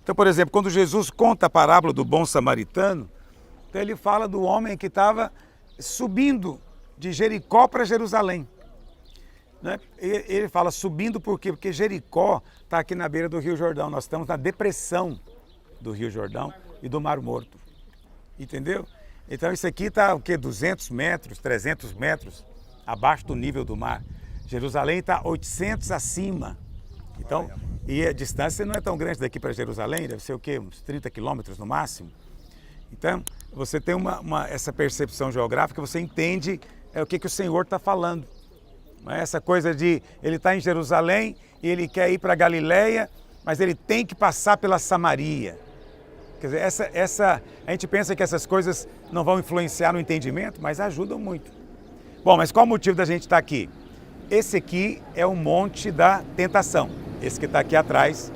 Então, por exemplo, quando Jesus conta a parábola do bom samaritano, então ele fala do homem que estava subindo de Jericó para Jerusalém. Né? Ele fala subindo por quê? Porque Jericó está aqui na beira do Rio Jordão. Nós estamos na depressão do Rio Jordão e do Mar Morto. Entendeu? Então isso aqui está o quê? 200 metros, 300 metros abaixo do nível do mar. Jerusalém está 800 acima. Então, e a distância não é tão grande daqui para Jerusalém, deve ser o quê? Uns 30 quilômetros no máximo. Então, você tem essa percepção geográfica, você entende o que o Senhor está falando. Essa coisa de ele está em Jerusalém e ele quer ir para Galileia, mas ele tem que passar pela Samaria. Quer dizer, a gente pensa que essas coisas não vão influenciar no entendimento, mas ajudam muito. Bom, mas qual o motivo da gente estar aqui? Esse aqui é o Monte da Tentação. Esse que está aqui atrás,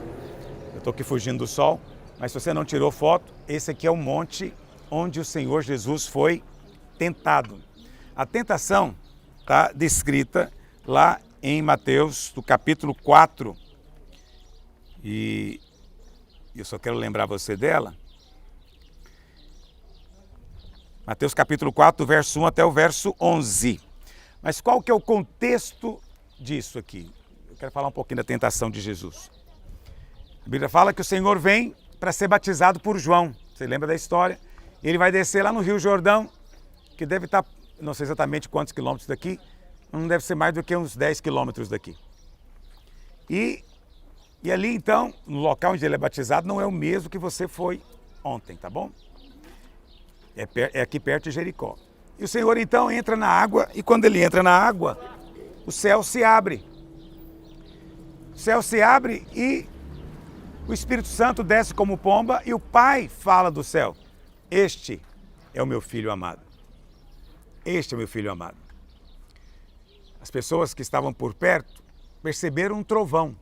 eu estou aqui fugindo do sol, mas se você não tirou foto, esse aqui é o monte onde o Senhor Jesus foi tentado. A tentação está descrita lá em Mateus, do capítulo 4. E eu só quero lembrar você dela. Mateus capítulo 4, do verso 1 até o verso 11. Mas qual que é o contexto disso aqui? Eu quero falar um pouquinho da tentação de Jesus. A Bíblia fala que o Senhor vem para ser batizado por João. Você lembra da história? Ele vai descer lá no Rio Jordão, que deve estar, não sei exatamente quantos quilômetros daqui, não deve ser mais do que uns 10 quilômetros daqui. E ali então, no local onde ele é batizado, não é o mesmo que você foi ontem, tá bom? É aqui perto de Jericó. E o Senhor então entra na água, e quando ele entra na água, o céu se abre. O céu se abre e o Espírito Santo desce como pomba e o Pai fala do céu: este é o meu filho amado. Este é o meu filho amado. As pessoas que estavam por perto perceberam um trovão,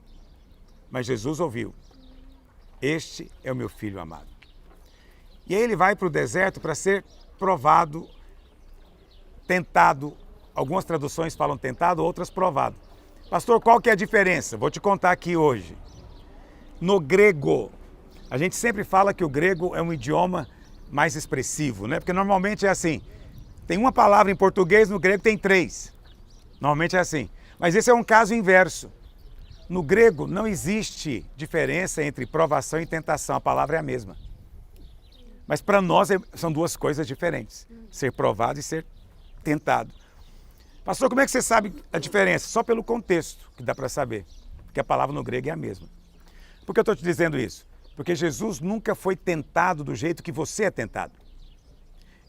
mas Jesus ouviu: este é o meu filho amado. E aí ele vai para o deserto para ser provado, tentado. Algumas traduções falam tentado, outras provado. Pastor, qual que é a diferença? Vou te contar aqui hoje. No grego, a gente sempre fala que o grego é um idioma mais expressivo, né? Porque normalmente é assim, tem uma palavra em português, no grego tem 3. Normalmente é assim. Mas esse é um caso inverso. No grego não existe diferença entre provação e tentação, a palavra é a mesma. Mas para nós são duas coisas diferentes, ser provado e ser tentado. Pastor, como é que você sabe a diferença? Só pelo contexto que dá para saber, porque a palavra no grego é a mesma. Por que eu estou te dizendo isso? Porque Jesus nunca foi tentado do jeito que você é tentado.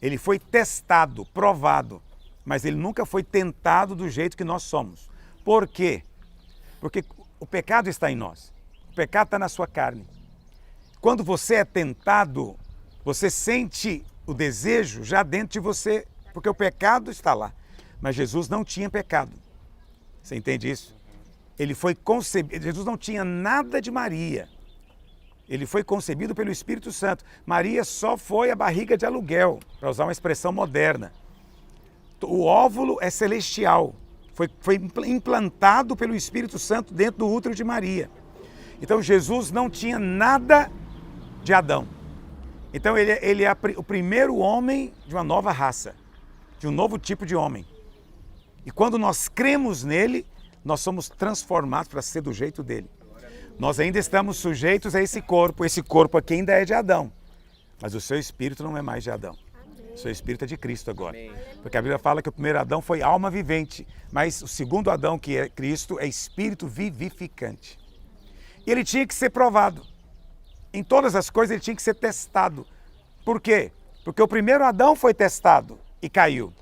Ele foi testado, provado, mas ele nunca foi tentado do jeito que nós somos. Por quê? Porque o pecado está em nós. O pecado está na sua carne. Quando você é tentado, você sente o desejo já dentro de você, porque o pecado está lá. Mas Jesus não tinha pecado. Você entende isso? Ele foi concebido, Jesus não tinha nada de Maria. Ele foi concebido pelo Espírito Santo. Maria só foi a barriga de aluguel, para usar uma expressão moderna. O óvulo é celestial. Foi implantado pelo Espírito Santo dentro do útero de Maria. Então Jesus não tinha nada de Adão. Então ele é o primeiro homem de uma nova raça, de um novo tipo de homem. E quando nós cremos nele, nós somos transformados para ser do jeito dele. Nós ainda estamos sujeitos a esse corpo aqui ainda é de Adão, mas o seu espírito não é mais de Adão. O seu espírito é de Cristo agora. Porque a Bíblia fala que o primeiro Adão foi alma vivente, mas o segundo Adão, que é Cristo, é espírito vivificante. E ele tinha que ser provado. Em todas as coisas ele tinha que ser testado. Por quê? Porque o primeiro Adão foi testado e caiu.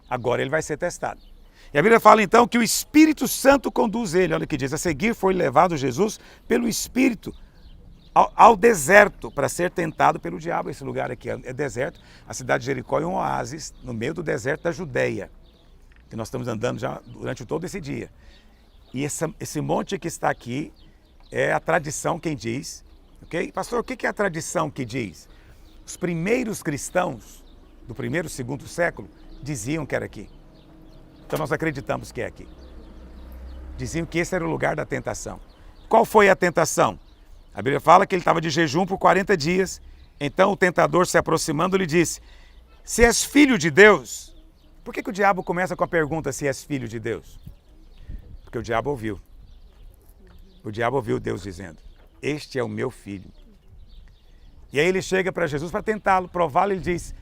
Agora ele vai ser testado. E a Bíblia fala então que o Espírito Santo conduz ele. Olha o que diz: a seguir foi levado Jesus pelo Espírito ao deserto para ser tentado pelo diabo. Esse lugar aqui é deserto. A cidade de Jericó é um oásis no meio do deserto da Judeia, que nós estamos andando já durante todo esse dia. E esse monte que está aqui é a tradição quem diz. Ok? Pastor, o que é a tradição que diz? Os primeiros cristãos do primeiro e segundo século diziam que era aqui. Então nós acreditamos que é aqui. Diziam que esse era o lugar da tentação. Qual foi a tentação? A Bíblia fala que ele estava de jejum por 40 dias. Então o tentador, se aproximando, lhe disse: se és filho de Deus... Por que o diabo começa com a pergunta se és filho de Deus? Porque o diabo ouviu. O diabo ouviu Deus dizendo: este é o meu filho. E aí ele chega para Jesus para tentá-lo, prová-lo, e ele diz: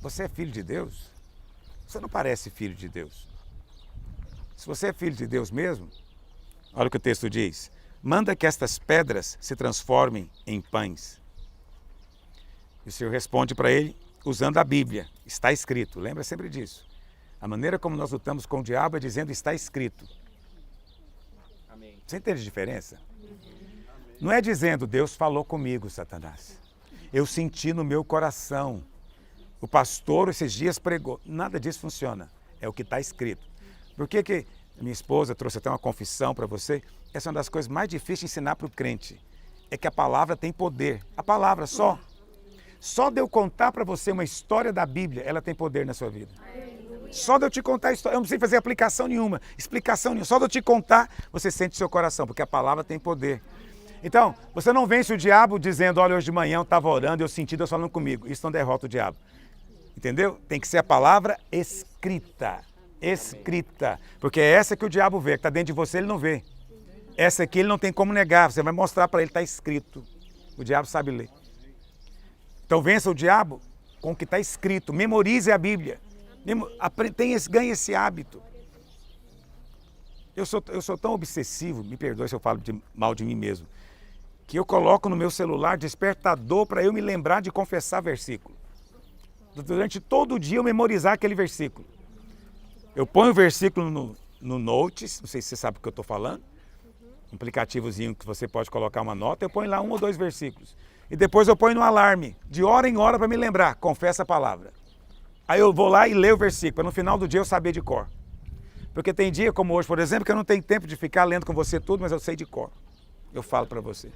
você é filho de Deus? Você não parece filho de Deus. Se você é filho de Deus mesmo, olha o que o texto diz: manda que estas pedras se transformem em pães. E o Senhor responde para ele usando a Bíblia. Está escrito, lembra sempre disso. A maneira como nós lutamos com o diabo é dizendo: está escrito. Amém. Você entende a diferença? Não é dizendo: Deus falou comigo, Satanás. Eu senti no meu coração. O pastor esses dias pregou. Nada disso funciona. É o que está escrito. Por que minha esposa trouxe até uma confissão para você? Essa é uma das coisas mais difíceis de ensinar para o crente. É que a palavra tem poder. A palavra só. Só de eu contar para você uma história da Bíblia, ela tem poder na sua vida. Só de eu te contar a história, eu não preciso fazer aplicação nenhuma, explicação nenhuma. Só de eu te contar, você sente seu coração, porque a palavra tem poder. Então, você não vence o diabo dizendo: olha, hoje de manhã eu estava orando e eu senti Deus falando comigo. Isso não derrota o diabo. Entendeu? Tem que ser a palavra escrita. Escrita. Porque é essa que o diabo vê, que está dentro de você, ele não vê. Essa aqui ele não tem como negar, você vai mostrar para ele, está escrito. O diabo sabe ler. Então vença o diabo com o que está escrito. Memorize a Bíblia. Ganhe esse hábito. Eu sou tão obsessivo, me perdoe se eu falo mal de mim mesmo, que eu coloco no meu celular despertador para eu me lembrar de confessar versículo. Durante todo o dia eu memorizar aquele versículo. Eu ponho o versículo no Notes, não sei se você sabe o que eu estou falando, um aplicativozinho que você pode colocar uma nota, eu ponho lá 1 ou 2 versículos. E depois eu ponho no alarme, de hora em hora para me lembrar, confessa a palavra. Aí eu vou lá e leio o versículo, para no final do dia eu saber de cor. Porque tem dia como hoje, por exemplo, que eu não tenho tempo de ficar lendo com você tudo, mas eu sei de cor. Eu falo para você.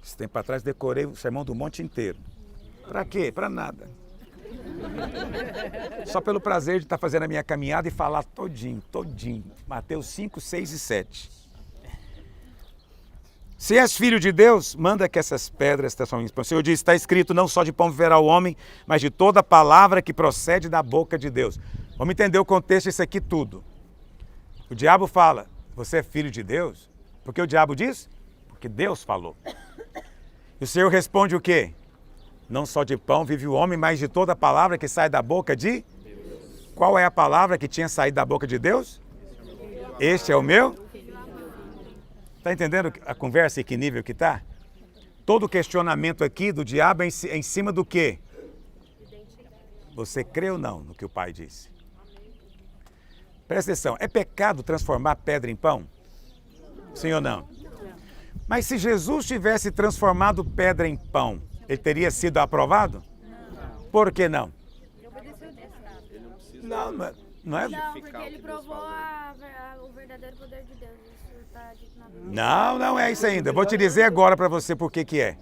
Esse tempo atrás decorei o Sermão do Monte inteiro. Para quê? Para nada. Só pelo prazer de estar fazendo a minha caminhada e falar todinho. Mateus 5, 6 e 7. Se és filho de Deus, manda que essas pedras transformem em pão. O Senhor diz: está escrito, não só de pão viverá o homem, mas de toda palavra que procede da boca de Deus. Vamos entender o contexto disso aqui tudo. O diabo fala: você é filho de Deus? Por que o diabo diz? Porque Deus falou. E o Senhor responde o quê? Não só de pão vive o homem, mas de toda palavra que sai da boca de Deus. Qual é a palavra que tinha saído da boca de Deus? Este é o meu? Está entendendo a conversa e que nível que está? Todo o questionamento aqui do diabo é em cima do quê? Você crê ou não no que o Pai disse? Presta atenção, é pecado transformar pedra em pão? Sim ou não? Mas se Jesus tivesse transformado pedra em pão, ele teria sido aprovado? Por que não? Não, não é? Não, porque ele provou o verdadeiro poder de Deus. Isso está dito na Bíblia. Não é isso ainda. Eu vou te dizer agora para você por que é.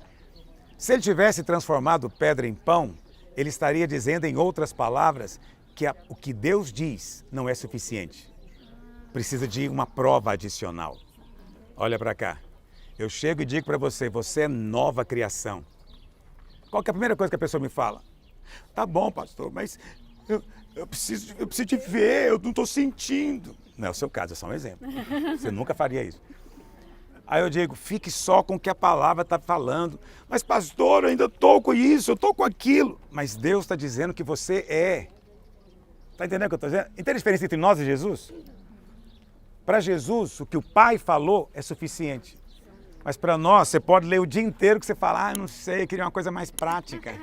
Se ele tivesse transformado pedra em pão, ele estaria dizendo, em outras palavras, que o que Deus diz não é suficiente. Precisa de uma prova adicional. Olha para cá. Eu chego e digo para você: você é nova criação. Qual que é a primeira coisa que a pessoa me fala? Tá bom, pastor, mas eu preciso de ver, eu não estou sentindo. Não é o seu caso, é só um exemplo. Você nunca faria isso. Aí eu digo: fique só com o que a palavra está falando. Mas pastor, eu ainda estou com isso, eu estou com aquilo. Mas Deus está dizendo que você é. Está entendendo o que eu estou dizendo? Entende a diferença entre nós e Jesus? Para Jesus, o que o Pai falou é suficiente. Mas para nós, você pode ler o dia inteiro que você fala: não sei, eu queria uma coisa mais prática.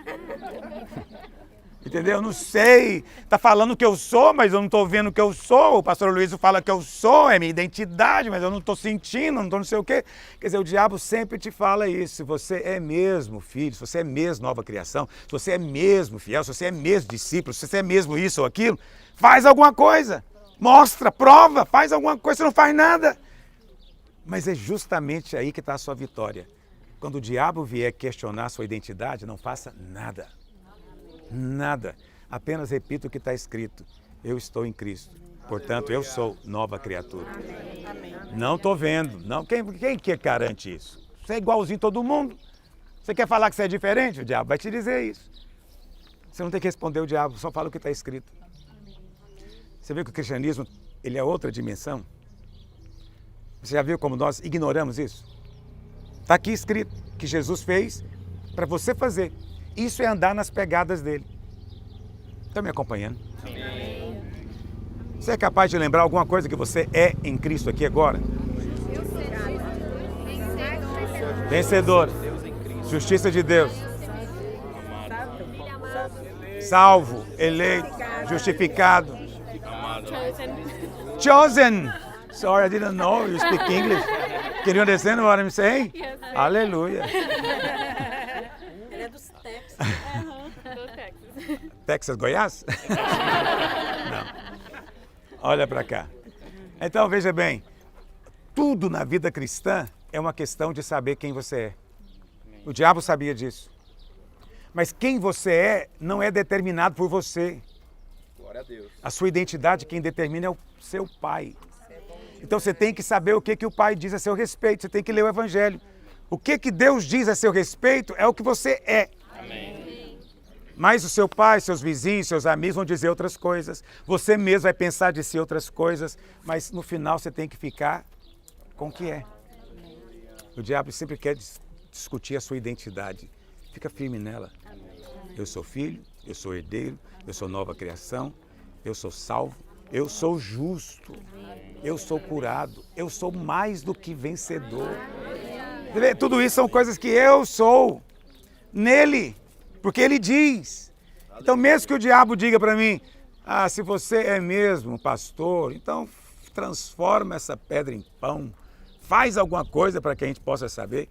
Entendeu? Não sei. Está falando o que eu sou, mas eu não estou vendo o que eu sou. O pastor Luiz fala que eu sou, é minha identidade, mas eu não estou sentindo, não estou não sei o quê. Quer dizer, o diabo sempre te fala isso. Se você é mesmo filho, se você é mesmo nova criação, se você é mesmo fiel, se você é mesmo discípulo, se você é mesmo isso ou aquilo, faz alguma coisa. Mostra, prova, faz alguma coisa, você não faz nada. Mas é justamente aí que está a sua vitória. Quando o diabo vier questionar a sua identidade, não faça nada. Nada. Apenas repita o que está escrito: eu estou em Cristo. Portanto, eu sou nova criatura. Não estou vendo. Não. Quem que garante isso? Você é igualzinho a todo mundo. Você quer falar que você é diferente? O diabo vai te dizer isso. Você não tem que responder o diabo, só fala o que está escrito. Você vê que o cristianismo, ele é outra dimensão? Você já viu como nós ignoramos isso? Está aqui escrito que Jesus fez para você fazer. Isso é andar nas pegadas dele. Está me acompanhando? Amém. Você é capaz de lembrar alguma coisa que você é em Cristo aqui agora? Vencedor. Justiça de Deus. Salvo, eleito, justificado. Chosen. Sorry, I didn't know you speak English. Can you understand what I'm saying? Yes. Aleluia. Ele é dos Texas. Do Texas. Texas, Goiás? Não. Olha para cá. Então, veja bem. Tudo na vida cristã é uma questão de saber quem você é. O diabo sabia disso. Mas quem você é não é determinado por você. Glória a Deus. A sua identidade, quem determina é o seu pai. Então você tem que saber o que o pai diz a seu respeito. Você tem que ler o evangelho. O que Deus diz a seu respeito é o que você é. Amém. Mas o seu pai, seus vizinhos, seus amigos vão dizer outras coisas. Você mesmo vai pensar de si outras coisas. Mas no final você tem que ficar com o que é. O diabo sempre quer discutir a sua identidade. Fica firme nela. Eu sou filho, eu sou herdeiro, eu sou nova criação, eu sou salvo, eu sou justo, eu sou curado, eu sou mais do que vencedor. Tudo isso são coisas que eu sou nele, porque ele diz. Então mesmo que o diabo diga para mim, se você é mesmo pastor, então transforma essa pedra em pão, faz alguma coisa para que a gente possa saber.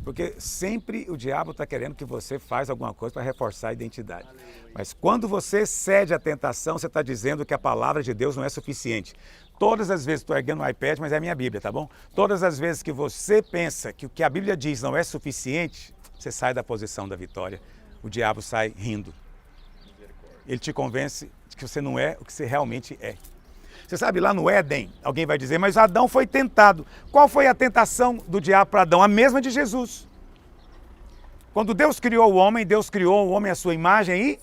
Porque sempre o diabo está querendo que você faça alguma coisa para reforçar a identidade. Mas quando você cede à tentação, você está dizendo que a palavra de Deus não é suficiente. Todas as vezes, estou erguendo o iPad, mas é a minha Bíblia, tá bom? Todas as vezes que você pensa que o que a Bíblia diz não é suficiente, você sai da posição da vitória. O diabo sai rindo. Ele te convence de que você não é o que você realmente é. Você sabe, lá no Éden, alguém vai dizer, mas Adão foi tentado. Qual foi a tentação do diabo para Adão? A mesma de Jesus. Quando Deus criou o homem à sua imagem e...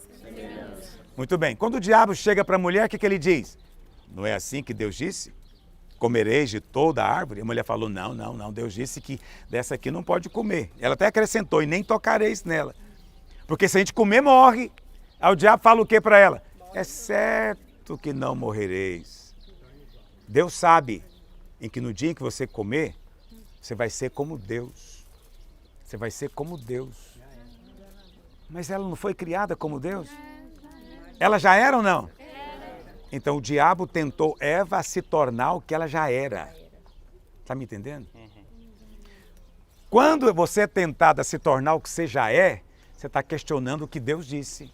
Muito bem. Quando o diabo chega para a mulher, o que ele diz? Não é assim que Deus disse? Comereis de toda a árvore? A mulher falou, não. Deus disse que dessa aqui não pode comer. Ela até acrescentou, e nem tocareis nela. Porque se a gente comer, morre. Aí o diabo fala o que para ela? É certo que não morrereis. Deus sabe em que no dia em que você comer, você vai ser como Deus. Você vai ser como Deus. Mas ela não foi criada como Deus? Ela já era ou não? Então o diabo tentou Eva a se tornar o que ela já era. Está me entendendo? Quando você é tentado a se tornar o que você já é, você está questionando o que Deus disse.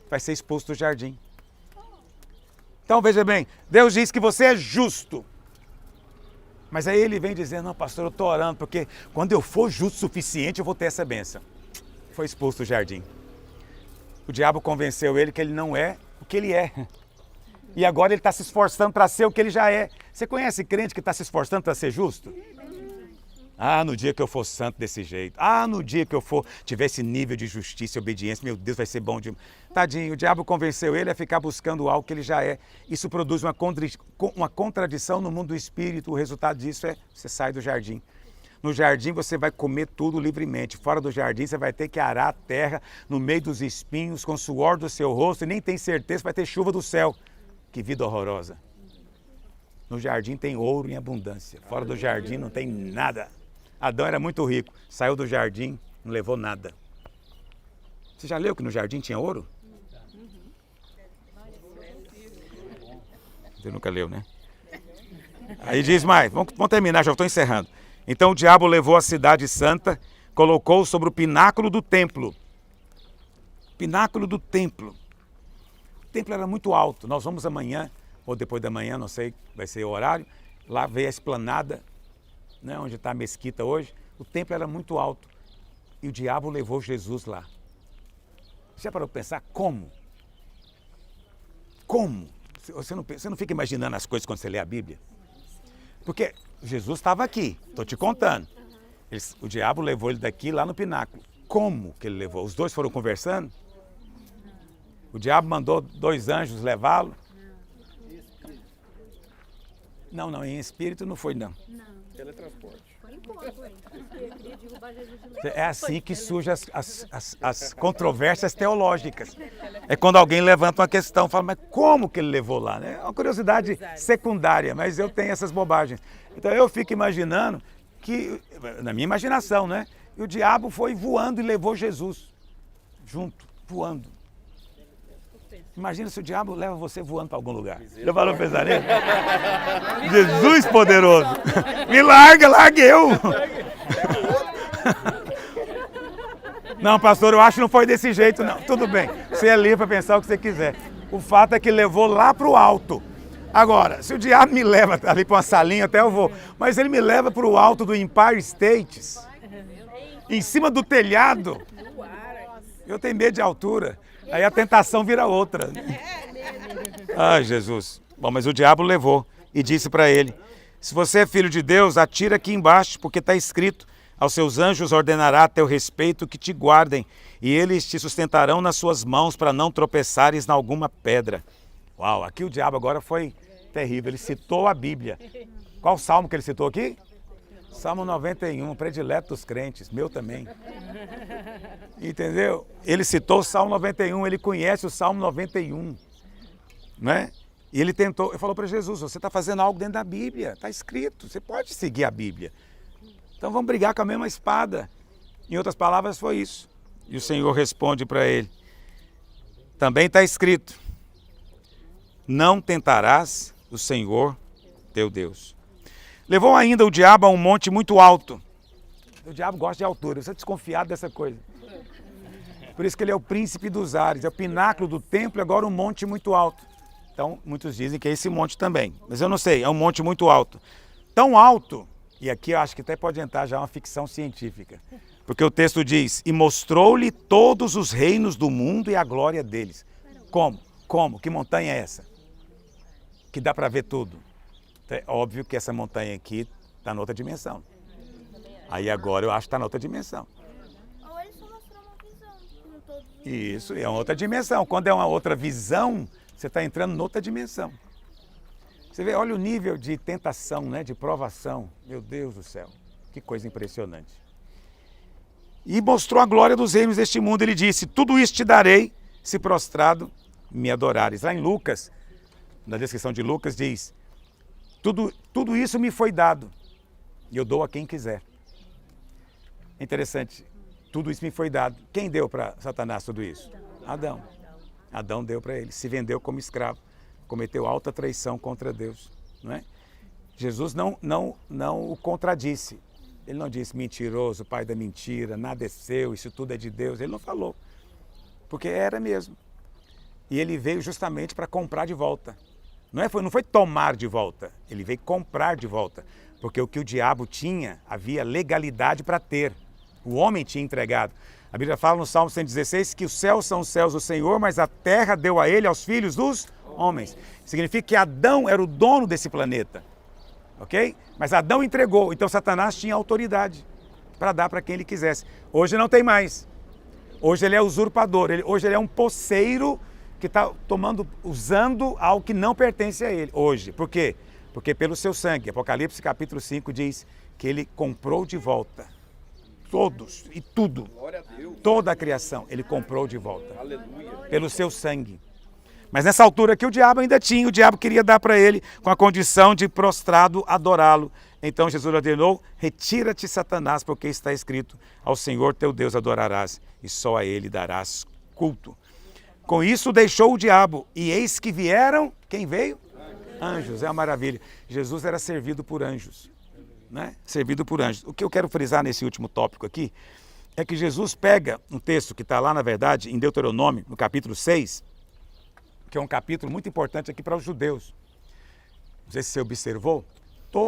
Vai ser expulso do jardim. Então veja bem, Deus diz que você é justo. Mas aí ele vem dizendo, não pastor, eu estou orando, porque quando eu for justo o suficiente, eu vou ter essa bênção. Foi expulso do jardim. O diabo convenceu ele que ele não é o que ele é. E agora ele está se esforçando para ser o que ele já é. Você conhece crente que está se esforçando para ser justo? No dia que eu for santo desse jeito. No dia que eu tiver esse nível de justiça e obediência, meu Deus, vai ser bom demais. Tadinho, o diabo convenceu ele a ficar buscando algo que ele já é. Isso produz uma contradição no mundo do espírito. O resultado disso é você sai do jardim. No jardim você vai comer tudo livremente. Fora do jardim você vai ter que arar a terra no meio dos espinhos, com o suor do seu rosto, e nem tem certeza que vai ter chuva do céu. Que vida horrorosa. No jardim tem ouro em abundância. Fora do jardim não tem nada. Adão era muito rico, saiu do jardim, não levou nada. Você já leu que no jardim tinha ouro? Você nunca leu, né? Aí diz mais, vamos terminar, já estou encerrando. Então o diabo levou a cidade santa, colocou sobre o pináculo do templo. Pináculo do templo. O templo era muito alto, nós vamos amanhã, ou depois da manhã, não sei, vai ser o horário, lá veio a esplanada, né, onde está a mesquita hoje. O templo era muito alto e o diabo levou Jesus lá. Você já parou para pensar como? Como? Você não fica imaginando as coisas quando você lê a Bíblia? Porque Jesus estava aqui, estou te contando. O diabo levou ele daqui lá no pináculo. Como que ele levou? Os dois foram conversando? O diabo mandou 2 anjos levá-lo? Não, em espírito não foi, não. Teletransporte. É assim que surgem as controvérsias teológicas. É quando alguém levanta uma questão, fala, mas como que ele levou lá? É uma curiosidade secundária, mas eu tenho essas bobagens. Então eu fico imaginando que, na minha imaginação, né? E o diabo foi voando e levou Jesus junto, voando. Imagina se o diabo leva você voando para algum lugar. Já falou pensar nisso? Jesus poderoso. Me larga eu. Não, pastor, eu acho que não foi desse jeito, não. Tudo bem, você é livre para pensar o que você quiser. O fato é que levou lá para o alto. Agora, se o diabo me leva ali para uma salinha, até eu vou. Mas ele me leva para o alto do Empire State, em cima do telhado. Eu tenho medo de altura. Aí a tentação vira outra. Ai, Jesus. Bom, mas o diabo levou e disse para ele, se você é filho de Deus, atira aqui embaixo, porque está escrito, aos seus anjos ordenará a teu respeito que te guardem, e eles te sustentarão nas suas mãos para não tropeçares em alguma pedra. Uau, aqui o diabo agora foi terrível, ele citou a Bíblia. Qual salmo que ele citou aqui? Salmo 91, predileto dos crentes, meu também. Entendeu? Ele citou o Salmo 91, ele conhece o Salmo 91, né? E ele falou para Jesus, você está fazendo algo dentro da Bíblia, está escrito, você pode seguir a Bíblia. Então vamos brigar com a mesma espada. Em outras palavras, foi isso. E o Senhor responde para ele, também está escrito, não tentarás o Senhor teu Deus. Levou ainda o diabo a um monte muito alto. O diabo gosta de altura, você é desconfiado dessa coisa. Por isso que ele é o príncipe dos ares, é o pináculo do templo e agora um monte muito alto. Então, muitos dizem que é esse monte também. Mas eu não sei, é um monte muito alto. Tão alto, e aqui eu acho que até pode entrar já uma ficção científica. Porque o texto diz, e mostrou-lhe todos os reinos do mundo e a glória deles. Como? Como? Que montanha é essa? Que dá para ver tudo. É óbvio que essa montanha aqui está em outra dimensão. Aí agora eu acho que está em outra dimensão. Ou ele só mostrou uma visão, com todos os... Isso, é uma outra dimensão. Quando é uma outra visão, você está entrando em outra dimensão. Você vê, olha o nível de tentação, né, de provação. Meu Deus do céu, que coisa impressionante. E mostrou a glória dos reinos deste mundo. Ele disse, tudo isso te darei, se prostrado me adorares. Lá em Lucas, na descrição de Lucas, diz, tudo isso me foi dado, e eu dou a quem quiser. Interessante, tudo isso me foi dado. Quem deu para Satanás tudo isso? Adão. Adão deu para ele, se vendeu como escravo, cometeu alta traição contra Deus. Não é? Jesus não o contradisse. Ele não disse mentiroso, pai da mentira, nada é seu, isso tudo é de Deus. Ele não falou, porque era mesmo. E ele veio justamente para comprar de volta. Não foi tomar de volta, ele veio comprar de volta. Porque o que o diabo tinha, havia legalidade para ter. O homem tinha entregado. A Bíblia fala no Salmo 116 que os céus são os céus do Senhor, mas a terra deu a ele, aos filhos dos homens. Significa que Adão era o dono desse planeta. Ok? Mas Adão entregou, então Satanás tinha autoridade para dar para quem ele quisesse. Hoje não tem mais. Hoje ele é usurpador, hoje ele é um poceiro que está usando algo que não pertence a ele. Hoje. Por quê? Porque pelo seu sangue, Apocalipse capítulo 5 diz que ele comprou de volta. Todos e tudo. Glória a Deus. Toda a criação, ele comprou de volta. Aleluia. Pelo seu sangue. Mas nessa altura aqui o diabo ainda tinha, o diabo queria dar para ele com a condição de prostrado adorá-lo. Então Jesus ordenou, retira-te Satanás, porque está escrito, ao Senhor teu Deus adorarás e só a ele darás culto. Com isso deixou o diabo e eis que vieram, quem veio? Anjos, é uma maravilha. Jesus era servido por anjos, né? Servido por anjos. O que eu quero frisar nesse último tópico aqui é que Jesus pega um texto que está lá, na verdade, em Deuteronômio, no capítulo 6, que é um capítulo muito importante aqui para os judeus. Não sei se você observou.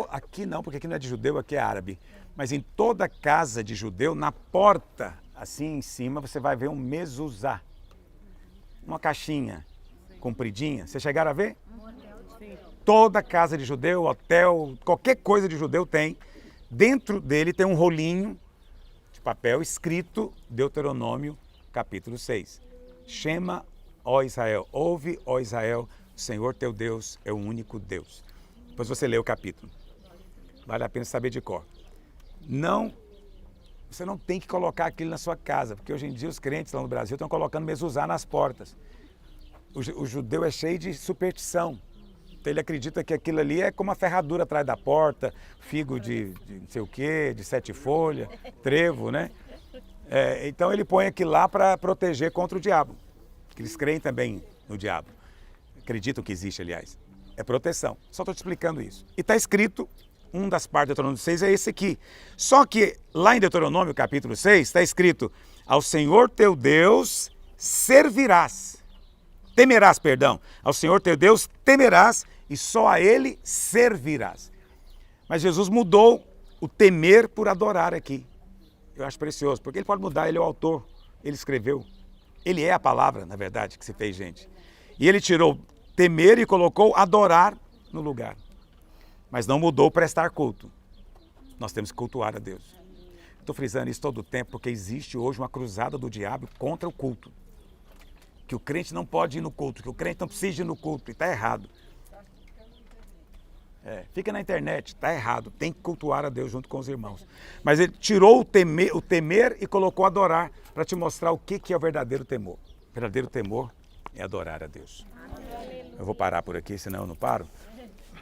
Aqui não, porque aqui não é de judeu, aqui é árabe. Mas em toda casa de judeu, na porta, assim em cima, você vai ver um mezuzá. Uma caixinha. compridinha. Vocês chegaram a ver? Toda casa de judeu, hotel, qualquer coisa de judeu tem. Dentro dele tem um rolinho de papel escrito Deuteronômio, capítulo 6. Shema, ó Israel. Ouve, ó Israel, o Senhor teu Deus é o único Deus. Depois você lê o capítulo. Vale a pena saber de cor. Você não tem que colocar aquilo na sua casa, porque hoje em dia os crentes lá no Brasil estão colocando mezuzá nas portas. O judeu é cheio de superstição. Então ele acredita que aquilo ali é como uma ferradura atrás da porta, figo de não sei o quê, de 7 folhas, trevo, né? Então ele põe aquilo lá para proteger contra o diabo. Eles creem também no diabo. Acreditam que existe, aliás. É proteção. Só estou te explicando isso. E está escrito, uma das partes do Deuteronômio 6 é esse aqui. Só que lá em Deuteronômio capítulo 6 está escrito: ao Senhor teu Deus servirás. Temerás, perdão. Ao Senhor teu Deus temerás e só a Ele servirás. Mas Jesus mudou o temer por adorar aqui. Eu acho precioso, porque ele pode mudar, ele é o autor, ele escreveu. Ele é a palavra, na verdade, que se fez gente. E ele tirou temer e colocou adorar no lugar. Mas não mudou prestar culto. Nós temos que cultuar a Deus. Estou frisando isso todo o tempo, porque existe hoje uma cruzada do diabo contra o culto. Que o crente não pode ir no culto, que o crente não precisa ir no culto, e está errado. Fica na internet, está errado, tem que cultuar a Deus junto com os irmãos. Mas ele tirou o temer e colocou adorar, para te mostrar o que é o verdadeiro temor. O verdadeiro temor é adorar a Deus. Eu vou parar por aqui, senão eu não paro.